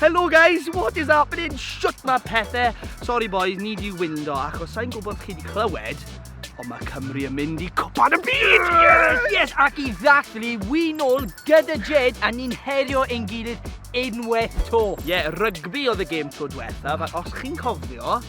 Hello guys, what is happening? Shut my pethau. Sorry boys, need you window achos sa'n gwybod chi wedi clywed, ond mae Cymru yn mynd I Cwpan y Byd! Yes, ac I ddathlu, wi nôl gyda Jed a ni'n herio ein gilydd unwaith to. Rygbi oedd y gêm tro diwethaf, ac os chi'n cofio,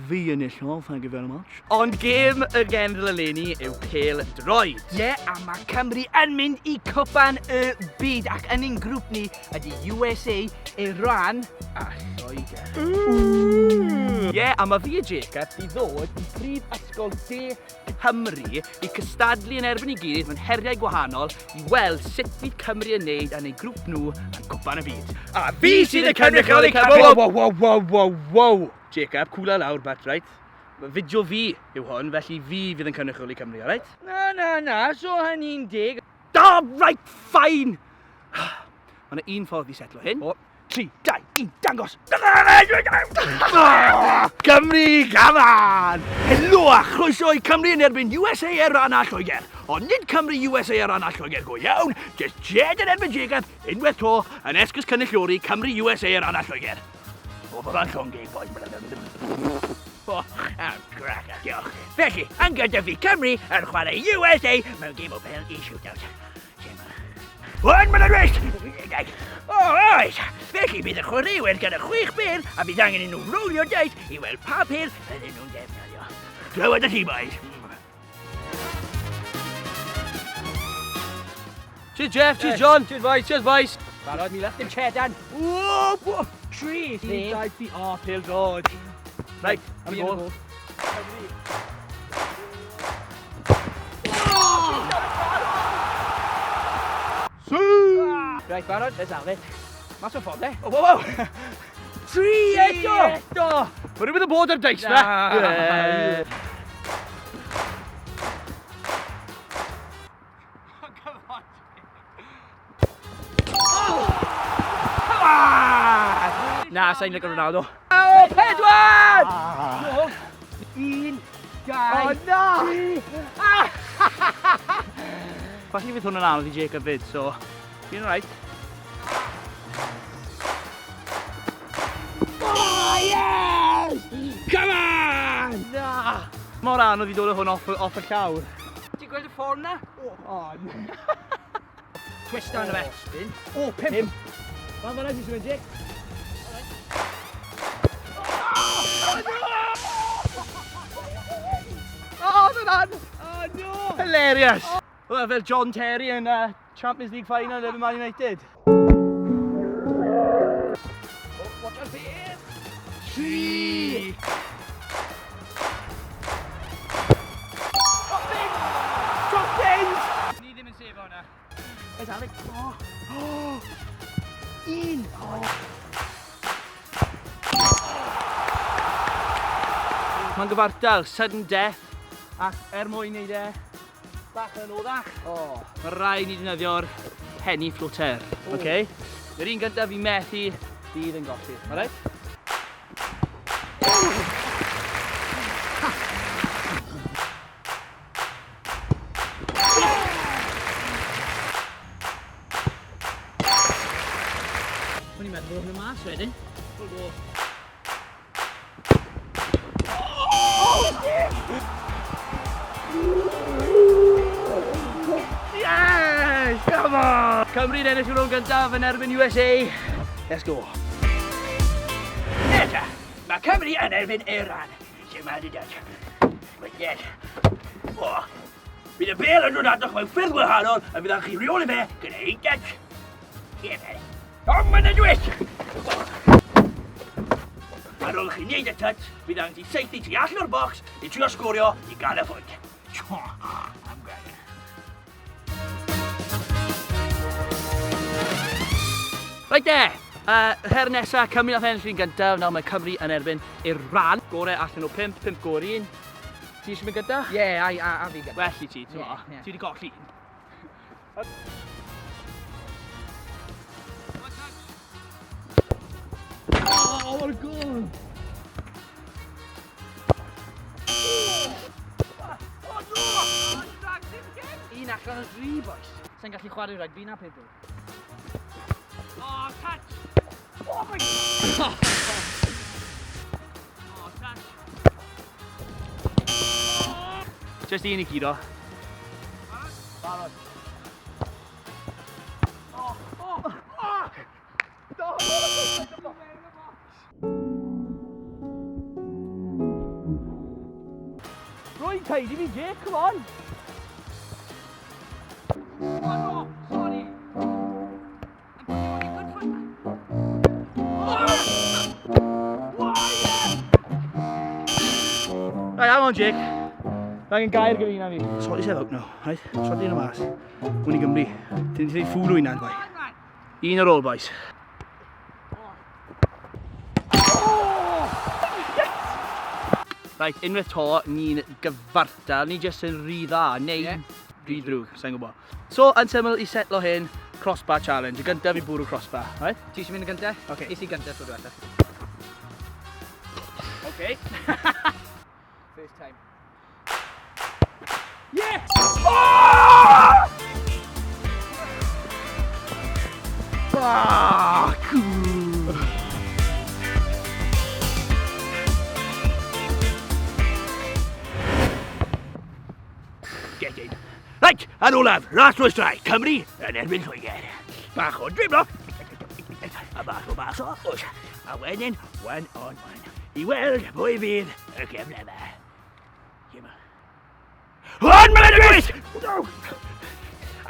fi enillodd, thank you very much. Ond gêm y genedl eleni yw pêl-droed. A mae Cymru yn mynd I Cwpan y Byd ac yn ein grŵp ni ydy USA, Iran a Lloegr. A mae fi a Jacob I ddod I prif ysgol de Cymru I cystadlu yn erbyn I gilydd mewn heriau gwahanol I weld sut fydd Cymru yn neud yn ei grŵp nhw yn Cwpan y Byd. A fi sydd yn cynrychioli Cymru! Wow! Jacob, cwla lawr, but right? Fideo fi yw hwn, felly fi fydd yn cynrychioli Cymru, alright? Na, so hynny'n dig. Right, fine! Mae yna un ffordd I setlo hyn. 3, 2, 1, dangos! Cymru, gaman! Helo a chroeso I Cymru yn erbyn USA Iran a Lloegr. Ond nid Cymru USA Iran a Lloegr go iawn, just Jed and Jacob, unwaith to, yn esgus cynrychioli Cymru USA Iran a Lloegr. O, byddai'n llongeig, boys. Cracker, diolch. Felly, yn gyda fi Cymru yn chwarae USA mewn gêm o bêl I shootout. One minute rest! Oes! Felly bydd y chwaraewyr gyda 6 bêl a bydd angen I nhw rowlio dice I weld pa bêl ydyn nhw'n defnyddio. Glywed y ti, boys. Cheers, Jeff. Cheers, John. Cheers, boys. Barod, mi left dim chedan. Whoa! 3, 2, 3. Oh, pêl-droed. Right, I'm going. Right, barod, let's have it. Mas o ffordd, eh? Wow! 3 eto! Mae rhywbeth yn bod ar dice, fe? Na, sa'n lygo Ronaldo. O, pedwar! 1, 2, 3. Falle fydd hwn yn anodd I Jacob fyd, so... Fi'n alright. Oh, yes! Come on! Na! Mor anodd I dod o hwn off y llawr. Ti'n gweld y ffordd na? Twist down y fe. Spin. 5. Fan fan'na, ti'n symud, Jake? Oh no! Hilarious! Wel, fel John Terry yn Champions League final efo Man United. Watch out here! 3! Droppins! Ni ddim yn sef o'na. Oes Alec? 1! Mae'n gyfartal, sudden death, ac mwyn wneud bach yn oddach, mae rai ni defnyddio'r penny floater, okay? Yr un gyntaf fi methu, bydd yn golli, alright? O'n i'n meddwl bod hwnna mas wedyn. Yes! Come on! Cymru'n ennill yn ôl gyntaf yn erbyn USA. Let's go. Neta, mae Cymru yn erbyn Iran. Lle mae dy dad? Wedyn. Bydd y bêl yn dod atoch mewn ffyrdd wahanol a bydd chi reoli fe gyda ein dad. Ond mae'n edrych! Ar ôl chi wneud y tut, bydd angen ti seithi ti allan o'r bocs I trio sgorio I gael y pwynt. Reit her nesa, Cymru nath ennill un gyntaf, nawr mae Cymru yn erbyn Iran. Gorau allan o 5 gor 1. Ti eisiau mynd gyda? Ie, a fi gyda. Well I ti, ti wedi golli un. Oh, what a goal! Un allan o 3, boys. Sa'n gallu chwarae rygbi na pêl-droed. Oh, touch! Oh my God! Oh, touch! Oh. Just un I gyd o. Barod. Oh, oh, oh! Rwy'n tidy fi, Jake, come on! Oh no, sorry! Right, hang on, Jake. Angen gair gyda un am fi. Sorry sef out now, right? Sorry yn y mas. Gwyn I Gymru. Dyn ni'n ffwl o unan, bai. Un ar ôl, boys. Right, unwaith to, ni'n gyfartal, ni jyst yn rhy dda, neu rhy drwg, sa'n gwybod. So, yn syml I setlo hyn, crossbar challenge. Y gyntaf I bwrw crossbar, right? Ti eisiau mynd y gyntaf? Okay. Is I gyntaf tro diwetha. Okay. First time. Yes! Oh! Ah, cool. Get in. Right, yn olaf, ras drwy strai, Cymru yn erbyn Lloegr. Bach o driblo. A bach o bas o wsh. A wedyn, one on one. I weld pwy fydd y gefn yma. Hwn mae'n dweud!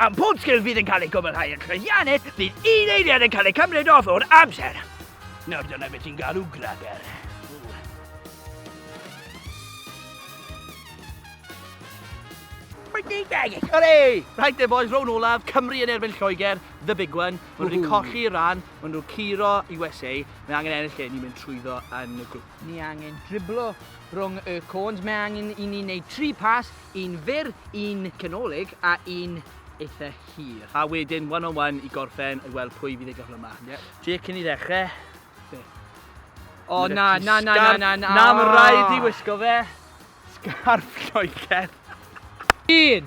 Am pob sgil fydd yn cael ei gwblhau yn llwyddiannus, fydd un eiliad yn cael ei cymryd off o'r amser. Nawr dyna beth sy'n galw grager. Hooray! Right there boys, rown olaf, Cymru yn erbyn Lloegr, the big one. Maen nhw wedi colli ran, maen nhw'n curo USA. Mae angen ennill lle, ni'n mynd trwyddo yn y grŵp. Ni angen driblo rhwng y cones. Mae angen I ni wneud 3 pas, un fyr, un canolig a un eitha hir. A wedyn, one-on-one I gorffen I weld pwy fydd ei gyfle yma. Jake, cyn I ddechrau. O na. Na, mae'n rhaid I wisgo fe. Sgarf Lloegr. 1,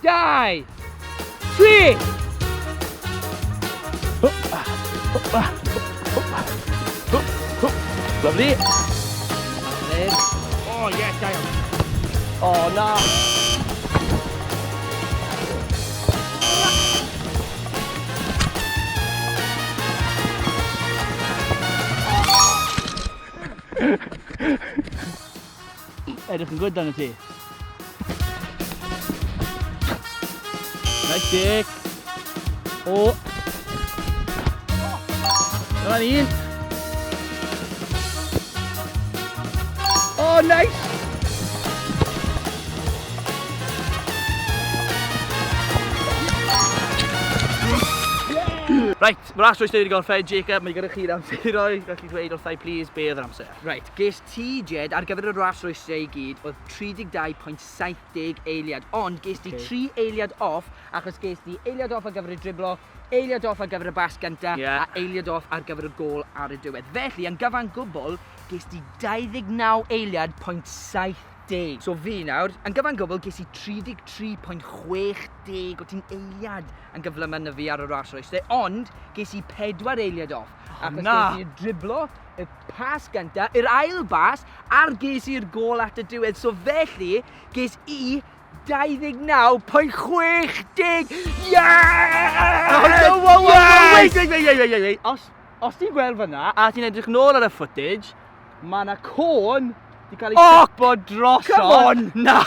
2, 3! Lovely. Oh yes, da iawn. Oh na. Edrych yn good dan y ti. Nice dick. Oh. Dyma ni. Oh, nice. Right, mae'r ras drwy wedi gorffen, Jacob, mae gyda chi'r amserau, gallu dweud wrthai, please, be oedd yr amser? Right, ges ti, Jed, ar gyfer y ras rwysau I gyd, oedd 32.70 eiliad, ond ges ti 3 eiliad off, achos ges ti eiliad off ar gyfer y driblo, eiliad off ar gyfer y bas gyntaf, a eiliad off ar gyfer y gol ar y diwedd. Felly, yn gyfan gwbl, ges ti 29 eiliad pwynt 70. So fi nawr, yn gyfan gwbl, ges I 33.60 o ti'n eiliad yn gyflym fi ar y ras rwysau, ond ges I 4 eiliad off. Achos ges i'r driblo, y pas gyntaf, yr ail bas, a'r ges i'r gol at y diwedd. So felly, ges I 29.60! Yeah! Wait. Os ti'n gweld fyna, a ti'n edrych nôl ar y footage, mae yna côn di cael ei sipo drosodd. Come on! Na!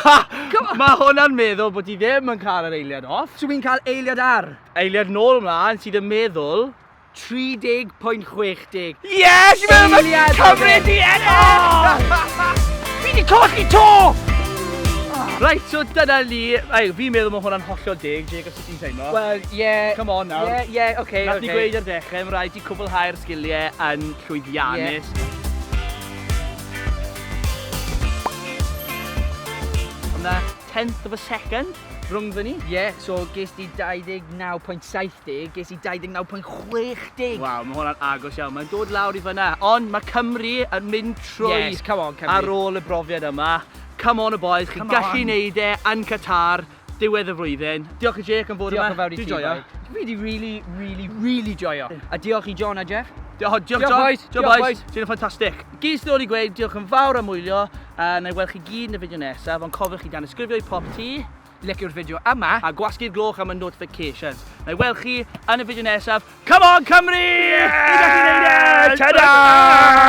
Mae hwnna'n meddwl bod ti ddim yn cael yr eiliad off. So fi'n cael eiliad ar? Eiliad nôl ymlaen sydd yn meddwl 30.60. Yes! Eiliad Cymru di ennill! Fi di colli to! Right, so dyna ni. Fi'n meddwl mae hwnna'n hollol deg, Jake, os ti'n teimlo. Well, yeah. Come on now. Yeah, okay. Nath ni gweud ar dechrau, mae'n rhaid I cwblhau'r sgiliau yn llwyddiannus. Hwna 10th of a second rhwng fy ni. Yeah, so ges ti 29.70, ges I 29.60. Waw, mae hwnna'n agos iawn. Mae'n dod lawr I fyna. Ond mae Cymru yn mynd trwy come on, Cymru. ar ôl y brofiad yma. Come on, y boys, chi'n gallu neud e yn Qatar. diwedd y flwyddyn. Diolch i Jake am fod yma. Diolch yn fawr i ti, boy. Fi di really joio. A diolch i John a Jeff. Diolch, boys. Ti'n ffantastig. Gyd sydd wedi gweud, diolch yn fawr am wylio. Na i weld chi gyd yn y fideo nesaf, ond cofiwch chi tanysgrifio i PopT. Licio'r fideo yma. A gwasgu'r gloch am y notifications. Na i weld chi yn y fideo nesaf. Come on, Cymru! I gallu neud e! Ta-da!